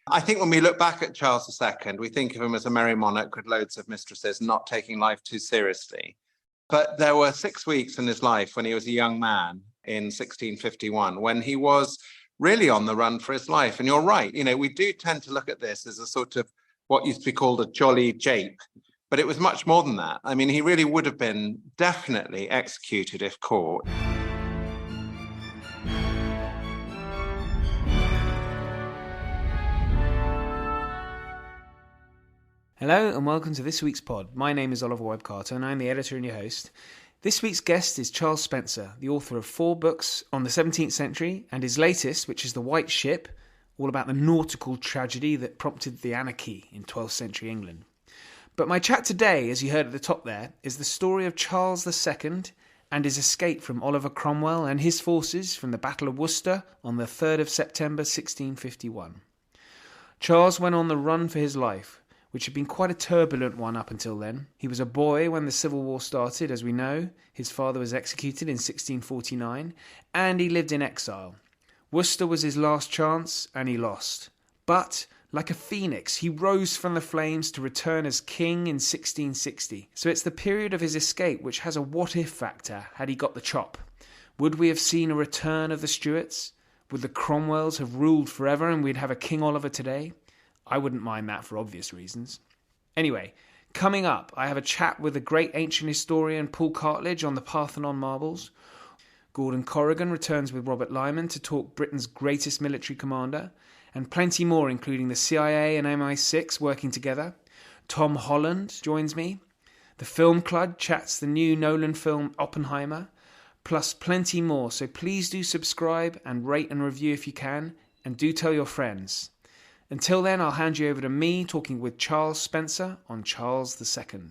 I think when we look back at Charles II, we think of him as a merry monarch with loads of mistresses, not taking life too seriously. But there were 6 weeks in his life when he was a young man in 1651, when he was really on the run for his life. And you're right, we do tend to look at this as a sort of what used to be called a jolly jape, but it was much more than that. I mean, he really would have been definitely executed if caught. Hello and welcome to this week's pod. My name is Oliver Webb-Carter and I'm the editor and your host. This week's guest is Charles Spencer, the author of 4 books on the 17th century and his latest, which is The White Ship, all about the nautical tragedy that prompted the anarchy in 12th century England. But my chat today, as you heard at the top there, is the story of Charles II and his escape from Oliver Cromwell and his forces from the Battle of Worcester on the 3rd of September 1651. Charles went on the run for his life, which had been quite a turbulent one up until then. He was a boy when the Civil War started, as we know. His father was executed in 1649, and he lived in exile. Worcester was his last chance, and he lost. But, like a phoenix, he rose from the flames to return as king in 1660. So it's the period of his escape which has a what-if factor had he got the chop. Would we have seen a return of the Stuarts? Would the Cromwells have ruled forever and we'd have a King Oliver today? I wouldn't mind that for obvious reasons. Anyway, coming up, I have a chat with the great ancient historian Paul Cartledge on the Parthenon marbles. Gordon Corrigan returns with Robert Lyman to talk Britain's greatest military commander, and plenty more, including the CIA and MI6 working together. Tom Holland joins me. The Film Club chats the new Nolan film Oppenheimer, plus plenty more. So please do subscribe and rate and review if you can, and do tell your friends. Until then, I'll hand you over to me talking with Charles Spencer on Charles II.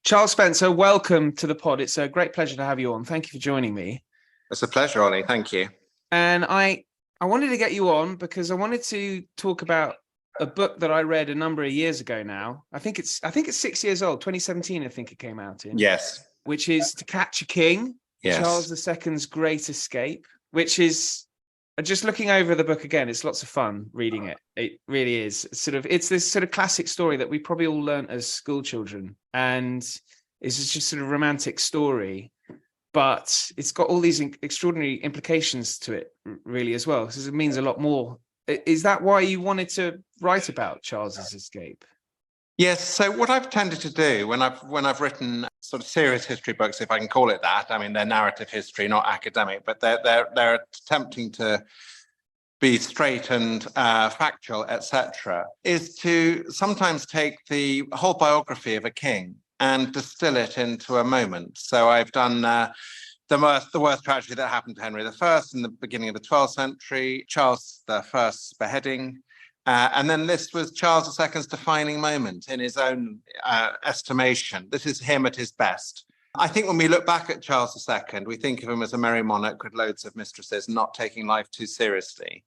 Charles Spencer, welcome to the pod. It's a great pleasure to have you on. Thank you for joining me. It's a pleasure, Ollie. Thank you. And I wanted to get you on because I wanted to talk about a book that I read a number of years ago now. I think it's 6 years old, 2017, I think it came out in. Yes. Which is To Catch a King, yes. Charles II's Great Escape, which is, just looking over the book again, it's lots of fun reading it. It really is. It's this sort of classic story that we probably all learnt as school children. And it's just sort of romantic story, but it's got all these extraordinary implications to it really as well, because it means a lot more. Is that why you wanted to write about Charles's escape? Yes. So what I've tended to do when I've written sort of serious history books, if I can call it that, I mean, they're narrative history, not academic, but they're attempting to be straight and factual, etc., is to sometimes take the whole biography of a king and distill it into a moment. So I've done the worst tragedy that happened to Henry I in the beginning of the 12th century, Charles I's beheading, and then this was Charles II's defining moment in his own estimation. This is him at his best. I think when we look back at Charles II, we think of him as a merry monarch with loads of mistresses, not taking life too seriously.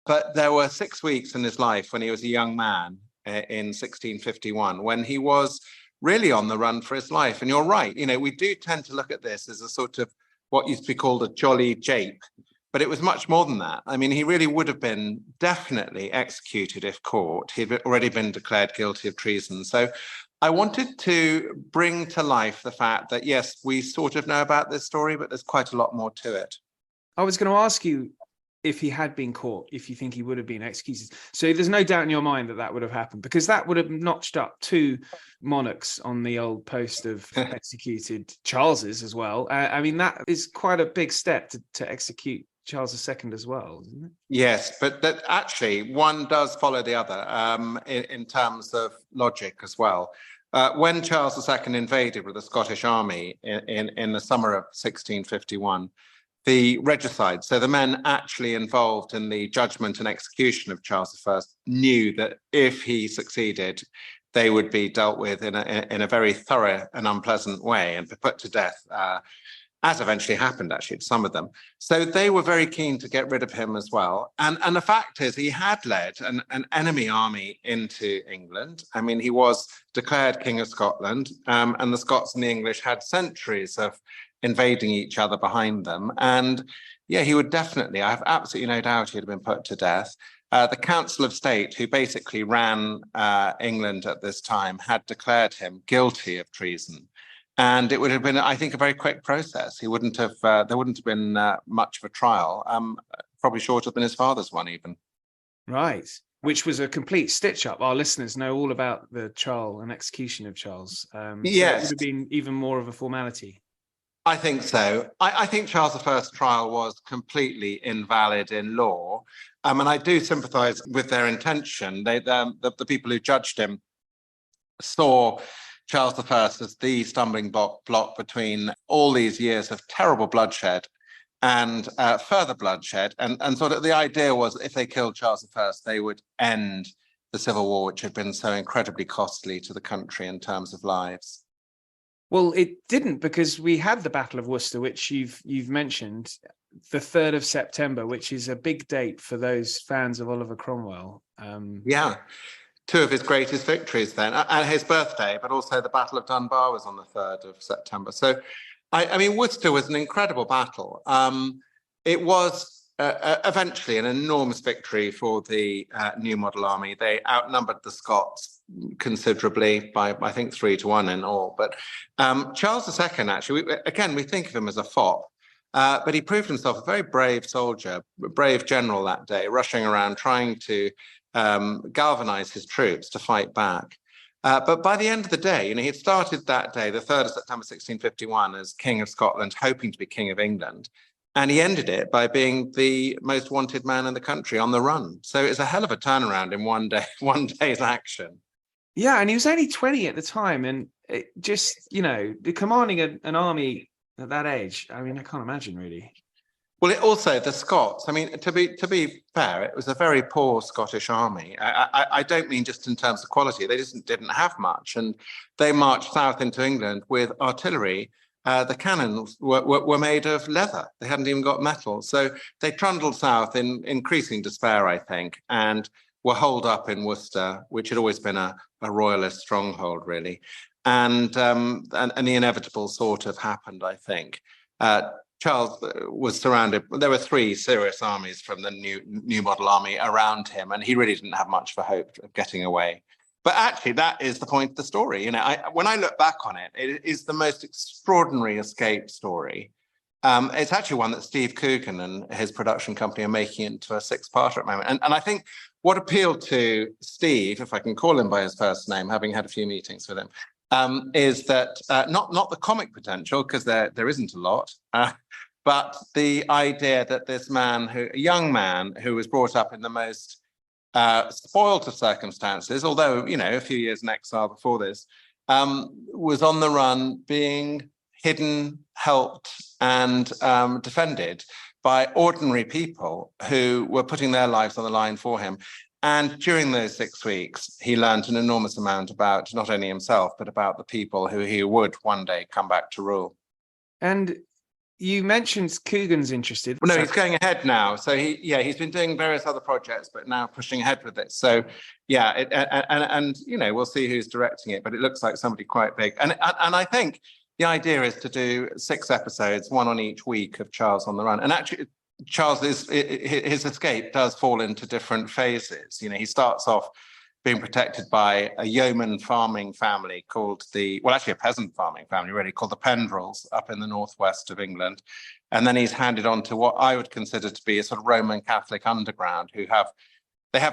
But there were 6 weeks in his life when he was a young man in 1651, when he was really on the run for his life. And you're right, we do tend to look at this as a sort of what used to be called a jolly jape, but it was much more than that. I mean, he really would have been definitely executed if caught. He'd already been declared guilty of treason. So I wanted to bring to life the fact that, yes, we sort of know about this story, but there's quite a lot more to it. I was going to ask you if he had been caught, if you think he would have been executed. So there's no doubt in your mind that would have happened, because that would have notched up 2 monarchs on the old post of executed Charles's as well. I mean, that is quite a big step to execute Charles II as well, isn't it? Yes, but that actually one does follow the other in terms of logic as well. When Charles II invaded with the Scottish army in the summer of 1651, the regicides, so the men actually involved in the judgment and execution of Charles I, knew that if he succeeded, they would be dealt with in a very thorough and unpleasant way and put to death as eventually happened, actually, to some of them. So they were very keen to get rid of him as well. And the fact is, he had led an enemy army into England. I mean, he was declared King of Scotland, and the Scots and the English had centuries of invading each other behind them. And yeah, he would definitely, I have absolutely no doubt he'd have been put to death. The Council of State, who basically ran England at this time, had declared him guilty of treason. And it would have been, I think, a very quick process. He wouldn't have, there wouldn't have been much of a trial, probably shorter than his father's one even. Right, which was a complete stitch up. Our listeners know all about the trial and execution of Charles. Yes. So it would have been even more of a formality. I think so. I think Charles I's trial was completely invalid in law. And I do sympathise with their intention. The people who judged him saw Charles I as the stumbling block between all these years of terrible bloodshed and further bloodshed. And sort of the idea was if they killed Charles I, they would end the Civil War, which had been so incredibly costly to the country in terms of lives. Well, it didn't, because we had the Battle of Worcester, which you've mentioned, the 3rd of September, which is a big date for those fans of Oliver Cromwell. Yeah, two of his greatest victories then, and his birthday, but also the Battle of Dunbar was on the 3rd of September. So, I mean, Worcester was an incredible battle. It was eventually an enormous victory for the New Model Army. They outnumbered the Scots considerably by, I think, 3-1 in all. But Charles II, actually, we think of him as a fop, but he proved himself a very brave soldier, a brave general that day, rushing around trying to galvanize his troops to fight back. But by the end of the day, he had started that day, the 3rd of September 1651, as King of Scotland, hoping to be King of England. And he ended it by being the most wanted man in the country on the run. So it's a hell of a turnaround in one day's action. Yeah, and he was only 20 at the time. And it just, commanding an army at that age, I mean, I can't imagine really. Well, it also, the Scots, I mean, to be fair, it was a very poor Scottish army. I don't mean just in terms of quality. They just didn't have much. And they marched south into England with artillery. The cannons were made of leather. They hadn't even got metal. So they trundled south in increasing despair, I think, and were holed up in Worcester, which had always been a royalist stronghold, really. And the inevitable sort of happened, I think. Charles was surrounded. There were 3 serious armies from the new Model Army around him, and he really didn't have much of a hope of getting away. But actually, that is the point of the story. When I look back on it, it is the most extraordinary escape story. It's actually one that Steve Coogan and his production company are making into a 6-parter at the moment. And I think what appealed to Steve, if I can call him by his first name, having had a few meetings with him, is that not the comic potential, because there isn't a lot, but the idea that this man, a young man who was brought up in the most spoiled of circumstances, although, a few years in exile before this, was on the run, being hidden, helped, and defended by ordinary people who were putting their lives on the line for him. And during those 6 weeks, he learned an enormous amount about not only himself, but about the people who he would one day come back to rule. And you mentioned Coogan's interested. Well, no, he's going ahead now. So he's been doing various other projects, but now pushing ahead with it. So we'll see who's directing it, but it looks like somebody quite big. And I think the idea is to do 6 episodes, 1 on each week of Charles on the run. And actually, his escape does fall into different phases. He starts off being protected by a yeoman farming family called a peasant farming family, really, called the Pendrels up in the northwest of England. And then he's handed on to what I would consider to be a sort of Roman Catholic underground who have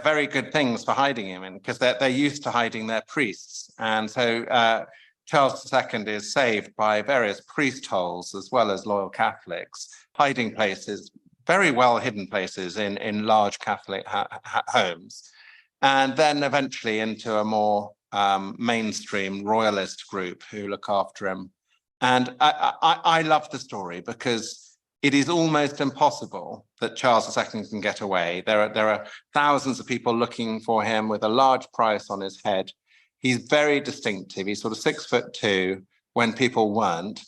very good things for hiding him in, because they're used to hiding their priests. And so Charles II is saved by various priest holes as well as loyal Catholics, hiding places, very well hidden places in large Catholic homes. And then eventually into a more mainstream royalist group who look after him. And I love the story because it is almost impossible that Charles II can get away. There are thousands of people looking for him with a large price on his head. He's very distinctive. He's sort of 6'2" when people weren't.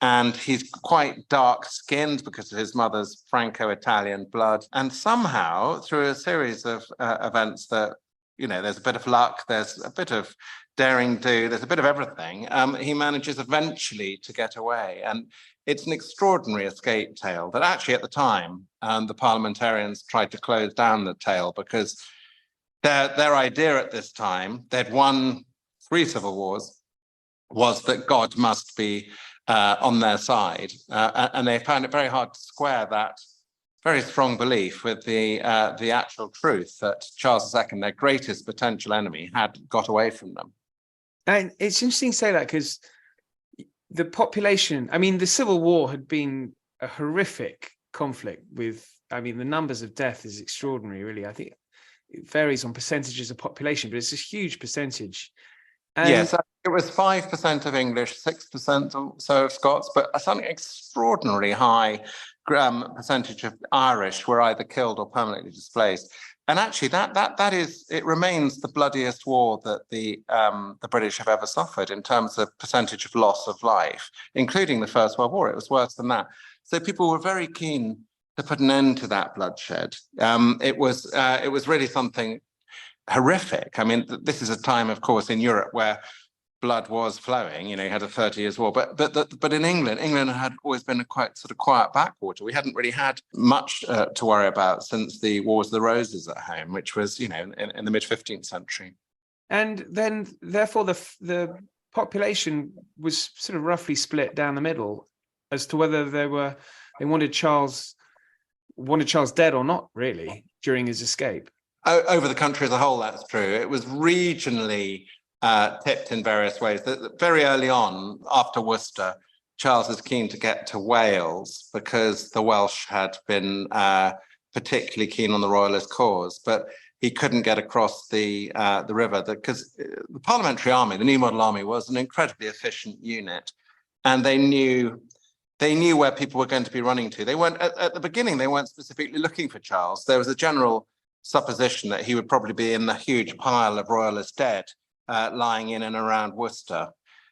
And he's quite dark-skinned because of his mother's Franco-Italian blood. And somehow, through a series of events that, there's a bit of luck, there's a bit of daring do, there's a bit of everything, he manages eventually to get away. And it's an extraordinary escape tale that actually at the time, the parliamentarians tried to close down the tale because their idea at this time, they'd won 3 civil wars, was that God must be on their side, and they found it very hard to square that very strong belief with the actual truth that Charles II, their greatest potential enemy, had got away from them. And it's interesting to say that because the population, the Civil War had been a horrific conflict with, the numbers of death is extraordinary, really. I think it varies on percentages of population, but it's a huge percentage. And yes, it was 5% of English, 6% or so of Scots, but something extraordinarily high percentage of Irish were either killed or permanently displaced. And actually, it remains the bloodiest war that the British have ever suffered in terms of percentage of loss of life, including the First World War. It was worse than that. So people were very keen to put an end to that bloodshed. It was really something horrific. This is a time, of course, in Europe where blood was flowing. You had a 30 Years' War, but in England had always been a quite sort of quiet backwater. We hadn't really had much to worry about since the Wars of the Roses at home, which was in the mid 15th century. And then, therefore, the population was sort of roughly split down the middle as to whether they wanted Charles dead or not, really, during his escape. Over the country as a whole, that's true. It was regionally tipped in various ways. Very early on, after Worcester, Charles was keen to get to Wales because the Welsh had been particularly keen on the royalist cause, but he couldn't get across the river because the Parliamentary Army, the New Model Army, was an incredibly efficient unit, and they knew where people were going to be running to. They weren't at the beginning. They weren't specifically looking for Charles. There was a general supposition that he would probably be in the huge pile of royalist dead lying in and around Worcester.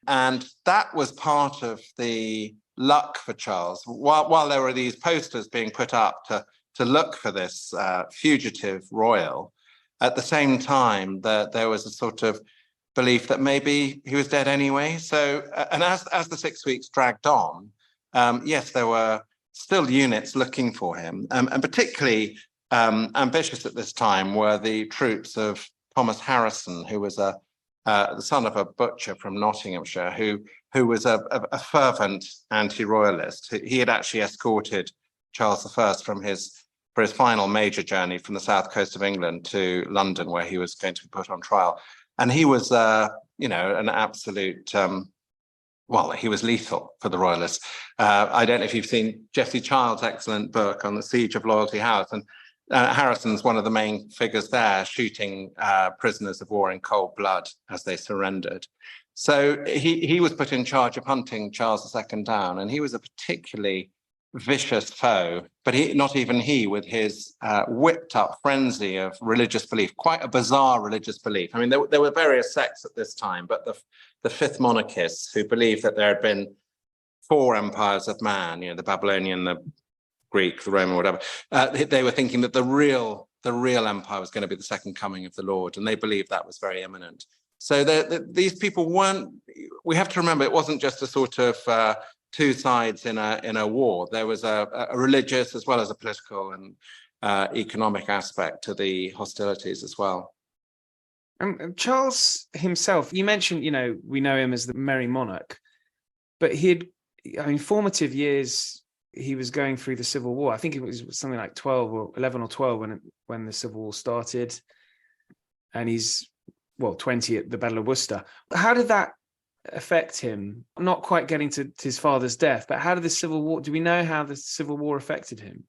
And that was part of the luck for Charles. While there were these posters being put up to look for this fugitive royal, at the same time there was a sort of belief that maybe he was dead anyway. So, and as the 6 weeks dragged on, yes, there were still units looking for him, and particularly ambitious at this time were the troops of Thomas Harrison, who was the son of a butcher from Nottinghamshire, who was a fervent anti-royalist. He had actually escorted Charles I for his final major journey from the south coast of England to London, where he was going to be put on trial. And he was, an absolute. He was lethal for the royalists. I don't know if you've seen Jesse Child's excellent book on the Siege of Loyalty House, and Harrison's one of the main figures there, shooting prisoners of war in cold blood as they surrendered. So he was put in charge of hunting Charles II down, and he was a particularly vicious foe, but not even he, with his whipped up frenzy of religious belief, quite a bizarre religious belief. There were various sects at this time, but the fifth monarchists who believed that there had been 4 empires of man, the Babylonian, the Greek, the Roman, whatever, they were thinking that the real empire was going to be the second coming of the Lord, and they believed that was very imminent. So these people weren't. We have to remember, it wasn't just a sort of 2 sides in a war. There was a religious as well as a political and economic aspect to the hostilities as well. Charles himself, you mentioned, we know him as the Merry Monarch, but formative years. He was going through the Civil War. I think it was something like 12 or 11 or 12 when the Civil War started, and he's 20 at the Battle of Worcester. How did that affect him? Not quite getting to his father's death, but how did the Civil War? Do we know how the Civil War affected him?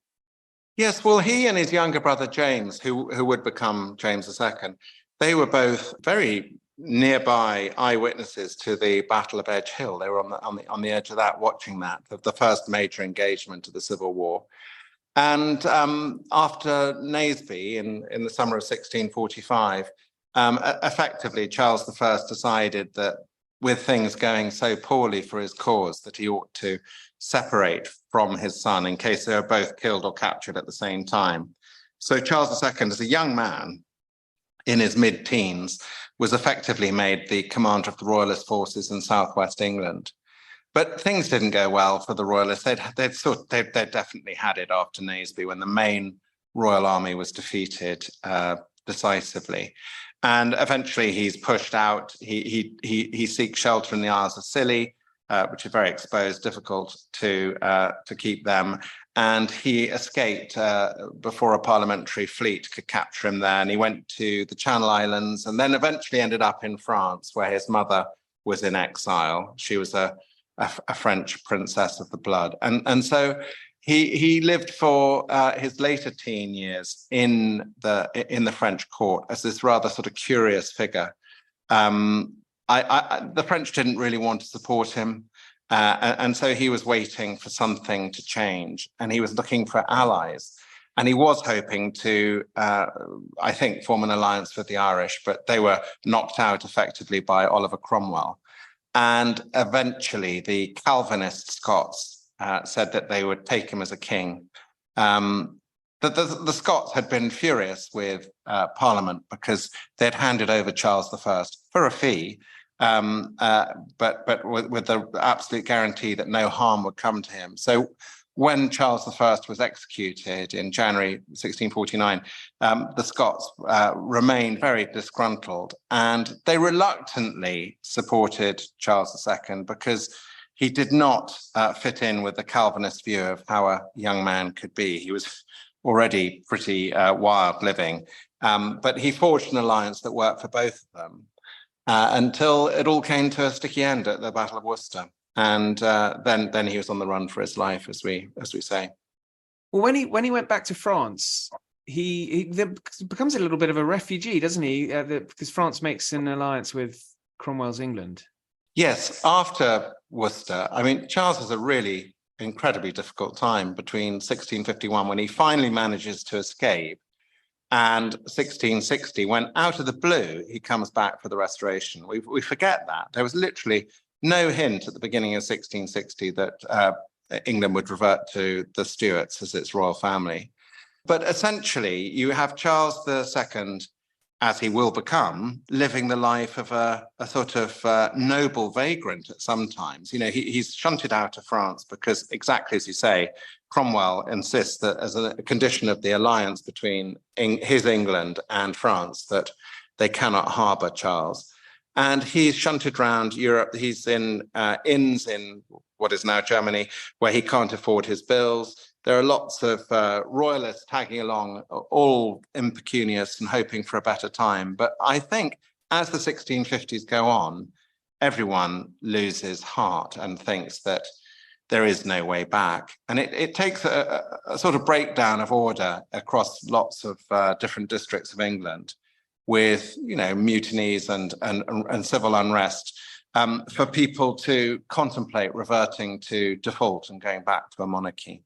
Yes, well, he and his younger brother James, who would become James II, they were both very nearby eyewitnesses to the Battle of Edge Hill. They were on the edge of that, watching that, the first major engagement of the Civil War. And after Naseby in the summer of 1645, effectively Charles I decided that with things going so poorly for his cause that he ought to separate from his son in case they were both killed or captured at the same time. So Charles II, as a young man in his mid-teens, was effectively made the commander of the royalist forces in southwest England. But things didn't go well for the royalists. They'd definitely had it after Naseby when the main royal army was defeated decisively. And eventually he's pushed out. He seeks shelter in the Isles of Scilly, which is very exposed, difficult to keep them. And he escaped before a parliamentary fleet could capture him there. And he went to the Channel Islands and then eventually ended up in France, where his mother was in exile. She was a French princess of the blood. And so he lived for his later teen years in the French court as this rather sort of curious figure. The French didn't really want to support him. And so he was waiting for something to change, and he was looking for allies. And he was hoping to, I think, form an alliance with the Irish, but they were knocked out effectively by Oliver Cromwell. And eventually the Calvinist Scots said that they would take him as a king. The Scots had been furious with Parliament because they'd handed over Charles I for a fee, but with the absolute guarantee that no harm would come to him. So when Charles I was executed in January 1649, the Scots remained very disgruntled, and they reluctantly supported Charles II because he did not fit in with the Calvinist view of how a young man could be. He was already pretty wild living, but he forged an alliance that worked for both of them until it all came to a sticky end at the Battle of Worcester. And then he was on the run for his life, as we say. Well, when he went back to France, he becomes a little bit of a refugee, doesn't he? Because France makes an alliance with Cromwell's England. Yes, after Worcester. I mean, Charles has a really incredibly difficult time between 1651, when he finally manages to escape, and 1660, when out of the blue he comes back for the Restoration. We forget that. There was literally no hint at the beginning of 1660 that England would revert to the Stuarts as its royal family. But essentially, you have Charles II, as he will become, living the life of a sort of noble vagrant at some times. You know, he's shunted out of France because, exactly as you say, Cromwell insists that as a condition of the alliance between his England and France, that they cannot harbour Charles. And he's shunted around Europe. He's in inns in what is now Germany, where he can't afford his bills. There are lots of royalists tagging along, all impecunious and hoping for a better time. But I think as the 1650s go on, everyone loses heart and thinks that there is no way back. And it takes a sort of breakdown of order across lots of different districts of England, with, you know, mutinies and civil unrest, for people to contemplate reverting to default and going back to a monarchy.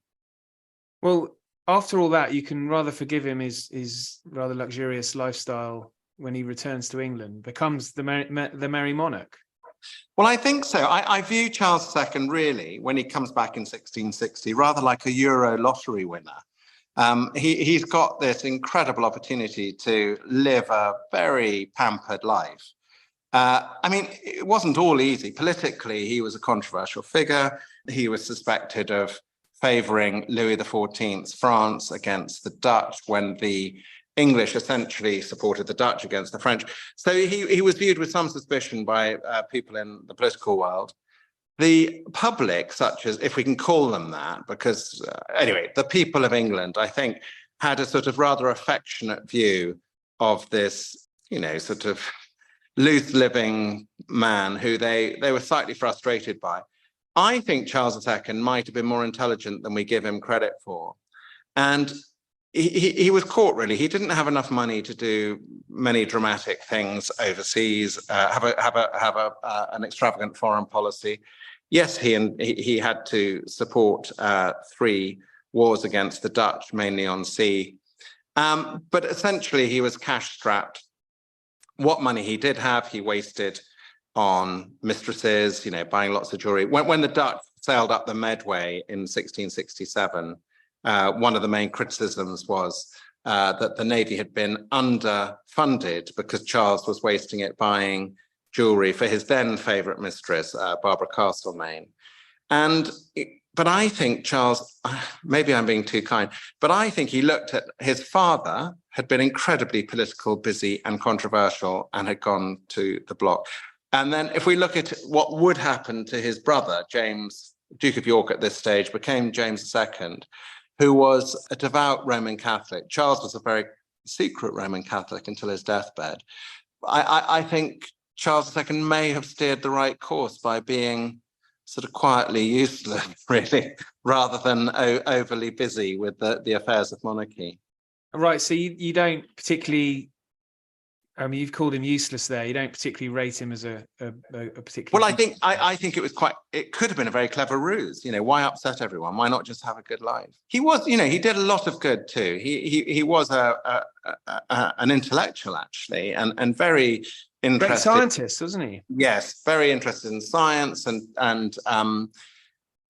Well, after all that, you can rather forgive him his rather luxurious lifestyle when he returns to England, becomes the merry monarch. Well, I think so. I view Charles II really, when he comes back in 1660, rather like a Euro lottery winner. He's got this incredible opportunity to live a very pampered life. I mean, it wasn't all easy. Politically, he was a controversial figure. He was suspected of favouring Louis XIV's France against the Dutch, when the English essentially supported the Dutch against the French. So he was viewed with some suspicion by people in the political world. The public, such as, if we can call them that, because anyway, the people of England, I think, had a sort of rather affectionate view of this, you know, sort of loose living man who they were slightly frustrated by. I think Charles II might have been more intelligent than we give him credit for. And he was caught, really. He didn't have enough money to do many dramatic things overseas, have an extravagant foreign policy. Yes, he had to support 3 wars against the Dutch, mainly on sea. But essentially, he was cash-strapped. What money he did have, he wasted on mistresses, buying lots of jewelry. When the Dutch sailed up the Medway in 1667, one of the main criticisms was that the Navy had been underfunded because Charles was wasting it buying jewelry for his then favourite mistress, Barbara Castlemaine. But I think Charles, maybe I'm being too kind, but I think he looked at his father had been incredibly political, busy and controversial and had gone to the block. And then if we look at what would happen to his brother, James, Duke of York at this stage, became James II, who was a devout Roman Catholic. Charles was a very secret Roman Catholic until his deathbed. I think Charles II may have steered the right course by being sort of quietly useless, really, rather than overly busy with the affairs of monarchy. Right, so you don't particularly, you've called him useless there. You don't particularly rate him as a particular. Well, I think it could have been a very clever ruse. Why upset everyone? Why not just have a good life? He was, he did a lot of good too. He was an intellectual actually, and very interested. Great scientist, wasn't he? Yes, very interested in science, and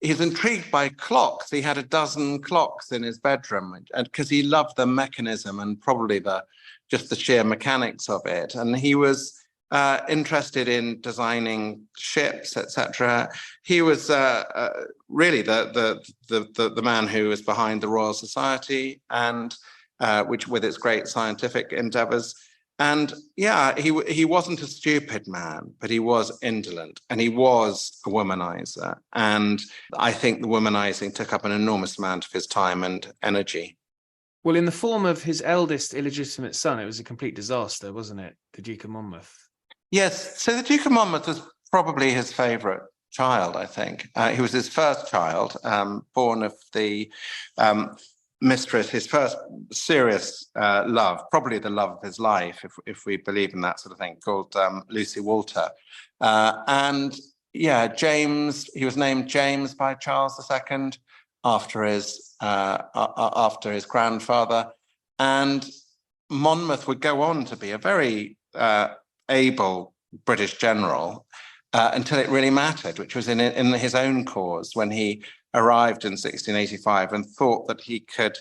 he's intrigued by clocks. He had a dozen clocks in his bedroom, and because he loved the mechanism and probably just the sheer mechanics of it. And he was interested in designing ships, etc. He was really the man who was behind the Royal Society, and which with its great scientific endeavors. And yeah, he wasn't a stupid man, but he was indolent, and he was a womanizer. And I think the womanizing took up an enormous amount of his time and energy. Well, in the form of his eldest illegitimate son, it was a complete disaster, wasn't it? The Duke of Monmouth. Yes. So the Duke of Monmouth was probably his favourite child, I think. He was his first child, born of the mistress, his first serious love, probably the love of his life, if we believe in that sort of thing, called Lucy Walter. And yeah, James, he was named James by Charles II after his grandfather. And Monmouth would go on to be a very able British general until it really mattered, which was in his own cause when he arrived in 1685 and thought that he could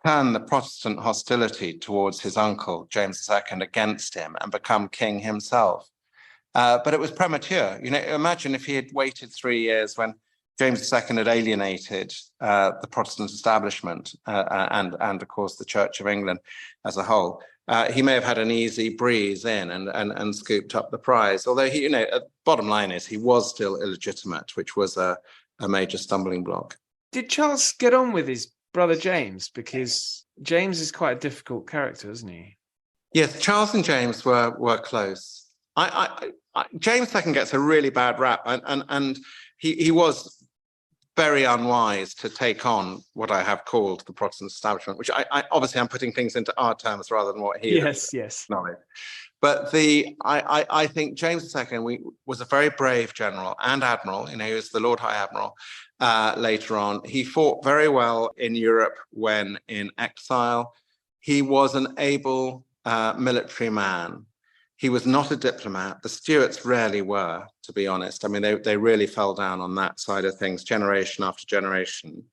turn the Protestant hostility towards his uncle, James II, against him and become king himself. But it was premature. Imagine if he had waited 3 years when James II had alienated the Protestant establishment and of course, the Church of England as a whole. He may have had an easy breeze in and scooped up the prize. Although bottom line is he was still illegitimate, which was a major stumbling block. Did Charles get on with his brother James? Because James is quite a difficult character, isn't he? Yes, Charles and James were close. James II gets a really bad rap, and he was very unwise to take on what I have called the Protestant establishment, which I obviously I'm putting things into our terms rather than what he yes. acknowledged. But I think James II was a very brave general and admiral. He was the Lord High Admiral later on. He fought very well in Europe when in exile. He was an able military man. He was not a diplomat. The Stuarts rarely were, to be honest. I mean, they really fell down on that side of things, generation after generation.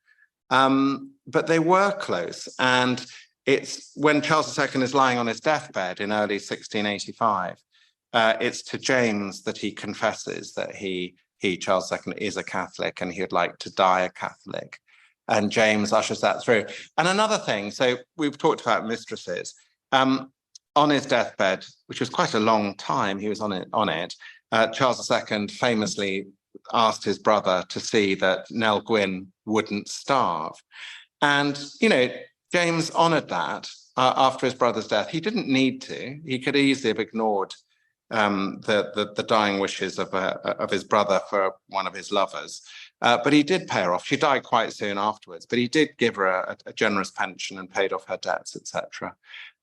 But they were close. And it's when Charles II is lying on his deathbed in early 1685, it's to James that he confesses that he, Charles II, is a Catholic and he would like to die a Catholic. And James ushers that through. And another thing, so we've talked about mistresses. On his deathbed, which was quite a long time he was on it, Charles II famously asked his brother to see that Nell Gwyn wouldn't starve. And, James honoured that after his brother's death. He didn't need to. He could easily have ignored the dying wishes of his brother for one of his lovers. But he did pay her off. She died quite soon afterwards, but he did give her a generous pension and paid off her debts, etc.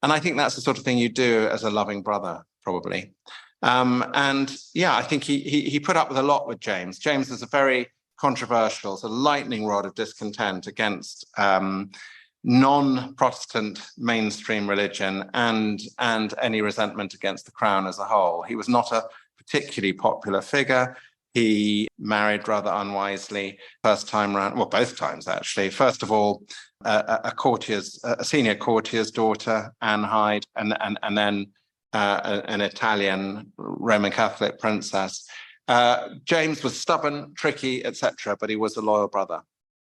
And I think that's the sort of thing you do as a loving brother, probably. And yeah, I think he put up with a lot with James. James is a very controversial, sort of lightning rod of discontent against non-Protestant mainstream religion and any resentment against the crown as a whole. He was not a particularly popular figure. He married rather unwisely first time round, well, both times actually. First of all, a senior courtier's daughter, Anne Hyde, and then an Italian Roman Catholic princess. James was stubborn, tricky, etc., but he was a loyal brother.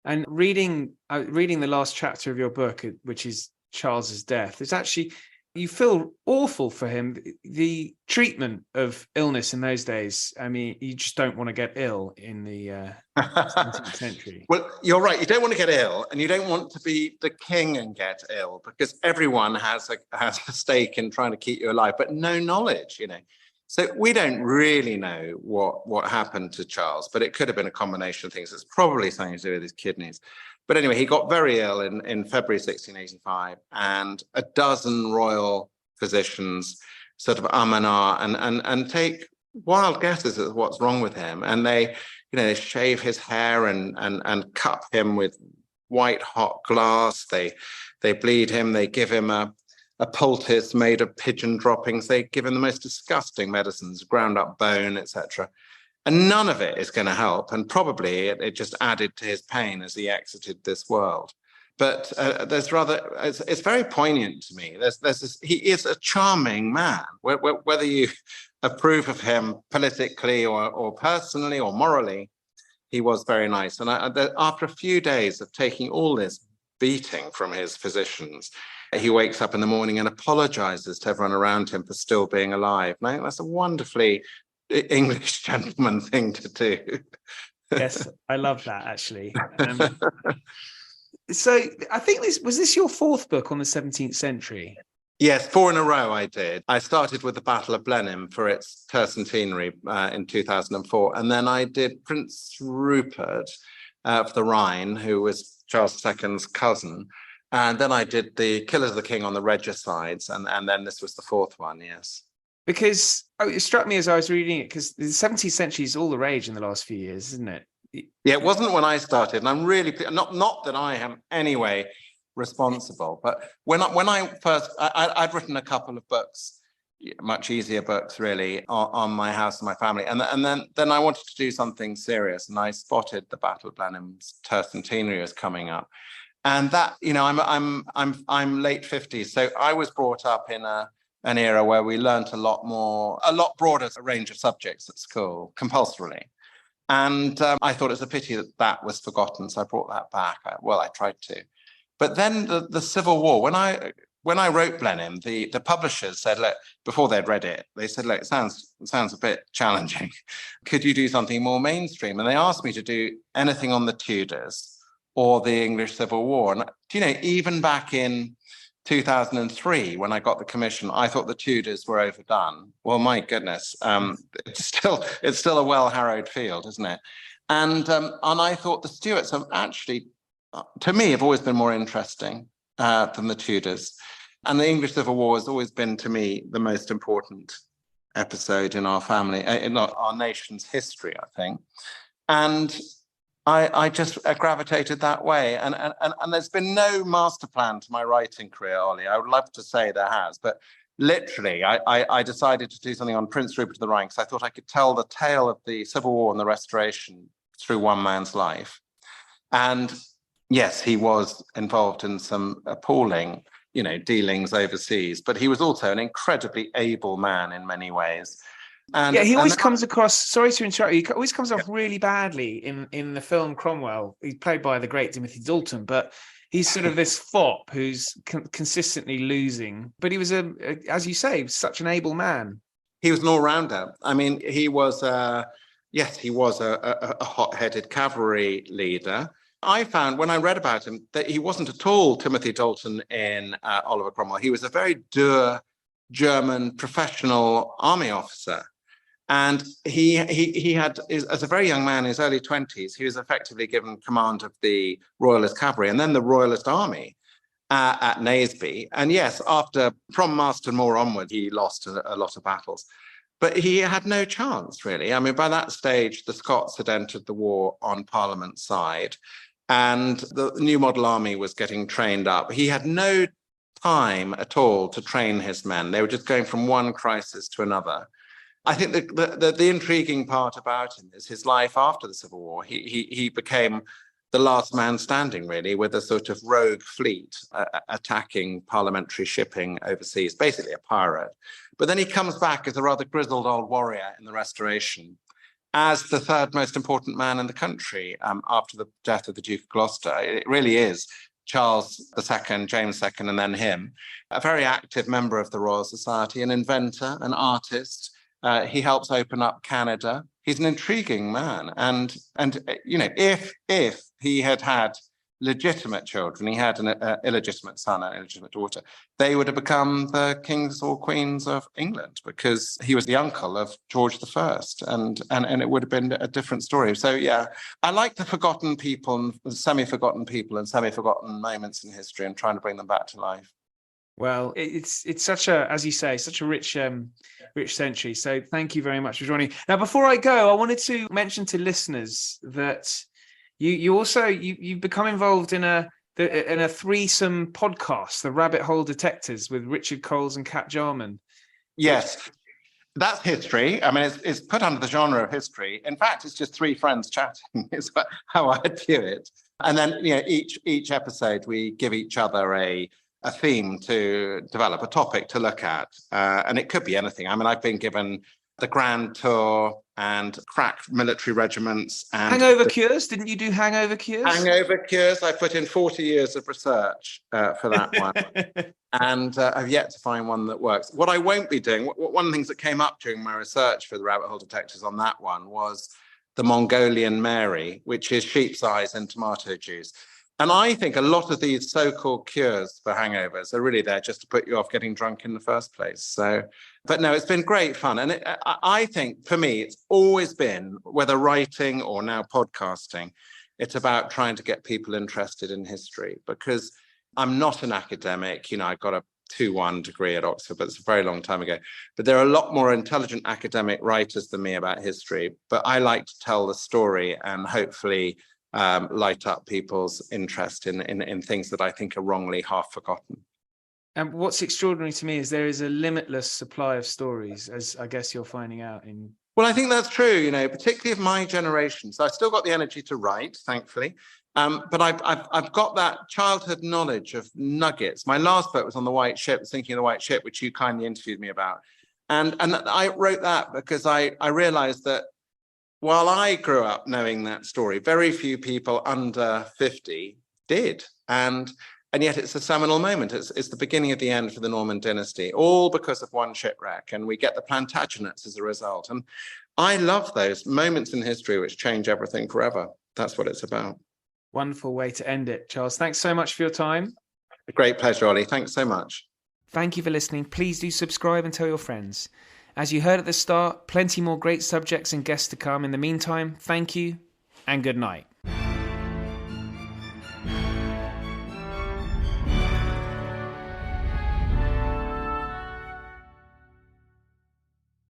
And reading the last chapter of your book, which is Charles's death, it's actually, you feel awful for him. The treatment of illness in those days, I mean, you just don't want to get ill in the 17th century. Well, you're right. You don't want to get ill, and you don't want to be the king and get ill, because everyone has a stake in trying to keep you alive, but no knowledge, So we don't really know what happened to Charles, but it could have been a combination of things. It's probably something to do with his kidneys. But anyway, he got very ill in February 1685, and a dozen royal physicians sort of and and take wild guesses at what's wrong with him. And they shave his hair and cup him with white hot glass. They bleed him. They give him a poultice made of pigeon droppings. They give him the most disgusting medicines, ground up bone, etc. And none of it is going to help. And probably it just added to his pain as he exited this world. But it's very poignant to me. He is a charming man, whether you approve of him politically or personally or morally. He was very nice. And after a few days of taking all this beating from his physicians, he wakes up in the morning and apologizes to everyone around him for still being alive. And I think that's a wonderfully English gentleman thing to do. Yes, I love that, actually. So I think this your fourth book on the 17th century? Yes, 4 in a row I did. I started with the Battle of Blenheim for its tercentenary in 2004. And then I did Prince Rupert of the Rhine, who was Charles II's cousin. And then I did the Killers of the King on the regicides. And then this was the fourth one, yes. Because it struck me as I was reading it, because the 17th century is all the rage in the last few years, isn't it? Yeah, it wasn't when I started, and I'm really not that I am anyway responsible, but when I first, I'd written a couple of books, much easier books really, on my house and my family, and then I wanted to do something serious, and I spotted the Battle of Blenheim's tercentenary as coming up, and that I'm late 50s, so I was brought up in an era where we learnt a lot broader range of subjects at school, compulsorily. And I thought it was a pity that was forgotten, so I brought that back. I tried to. But then the Civil War, when I wrote Blenheim, the publishers said, look, before they'd read it, they said, look, it sounds a bit challenging. Could you do something more mainstream? And they asked me to do anything on the Tudors or the English Civil War. And even back in 2003, when I got the commission, I thought the Tudors were overdone. Well, my goodness, it's still a well-harrowed field, isn't it? And I thought the Stuarts have actually, to me, have always been more interesting than the Tudors. And the English Civil War has always been, to me, the most important episode in our family, in our nation's history, I think. And I just gravitated that way. And there's been no master plan to my writing career, Ollie. I would love to say there has, but literally, I decided to do something on Prince Rupert of the Rhine because I thought I could tell the tale of the Civil War and the Restoration through one man's life. And yes, he was involved in some appalling, dealings overseas, but he was also an incredibly able man in many ways. And, he always comes across, sorry to interrupt you, he always comes off really badly in the film Cromwell. He's played by the great Timothy Dalton, but he's sort of this fop who's consistently losing. But he was, as you say, such an able man. He was an all-rounder. I mean, he was a hot-headed cavalry leader. I found when I read about him that he wasn't at all Timothy Dalton in Oliver Cromwell. He was a very dour German professional army officer. And he had, as a very young man in his early 20s, he was effectively given command of the Royalist cavalry and then the Royalist army at Naseby. And yes, from Marston Moor onward, he lost a lot of battles. But he had no chance, really. I mean, by that stage, the Scots had entered the war on Parliament's side, and the new model army was getting trained up. He had no time at all to train his men. They were just going from one crisis to another. I think the intriguing part about him is his life after the Civil War. He became the last man standing, really, with a sort of rogue fleet attacking parliamentary shipping overseas, basically a pirate. But then he comes back as a rather grizzled old warrior in the Restoration, as the third most important man in the country after the death of the Duke of Gloucester. It really is Charles II, James II, and then him. A very active member of the Royal Society, an inventor, an artist. He helps open up Canada. He's an intriguing man. And if he had legitimate children, he had an illegitimate son and illegitimate daughter, they would have become the kings or queens of England, because he was the uncle of George I, and it would have been a different story. So yeah, I like the forgotten people and semi-forgotten moments in history and trying to bring them back to life. Well, it's such a, as you say, such a rich century. So thank you very much for joining. Now, before I go, I wanted to mention to listeners that you've become involved in a threesome podcast, the Rabbit Hole Detectives, with Richard Coles and Kat Jarman. Yes, that's history. I mean, it's put under the genre of history. In fact, it's just three friends chatting, is how I view it. And then, each episode we give each other a theme to develop, a topic to look at, and it could be anything. I mean, I've been given the Grand Tour and crack military regiments and hangover cures. Didn't you do hangover cures? Hangover cures. I put in 40 years of research for that one, and I've yet to find one that works. What I won't be doing, one of the things that came up during my research for the Rabbit Hole Detectives on that one was the Mongolian Mary, which is sheep's eyes and tomato juice. And I think a lot of these so-called cures for hangovers are really there just to put you off getting drunk in the first place. So, but no, it's been great fun. And I think for me, it's always been, whether writing or now podcasting, it's about trying to get people interested in history, because I'm not an academic. I got a 2:1 degree at Oxford, but it's a very long time ago. But there are a lot more intelligent academic writers than me about history. But I like to tell the story and hopefully light up people's interest in things that I think are wrongly half forgotten. And what's extraordinary to me is there is a limitless supply of stories, as I guess you're finding out in. Well, I think that's true, particularly of my generation. So I've still got the energy to write, thankfully. But I've got that childhood knowledge of nuggets. My last book was on the White Ship, Thinking of the White Ship, which you kindly interviewed me about. And I wrote that because I realized that while I grew up knowing that story, very few people under 50 did. And yet it's a seminal moment. It's the beginning of the end for the Norman dynasty, all because of one shipwreck. And we get the Plantagenets as a result. And I love those moments in history which change everything forever. That's what it's about. Wonderful way to end it, Charles. Thanks so much for your time. A great pleasure, Ollie. Thanks so much. Thank you for listening. Please do subscribe and tell your friends. As you heard at the start, plenty more great subjects and guests to come. In the meantime, thank you and good night.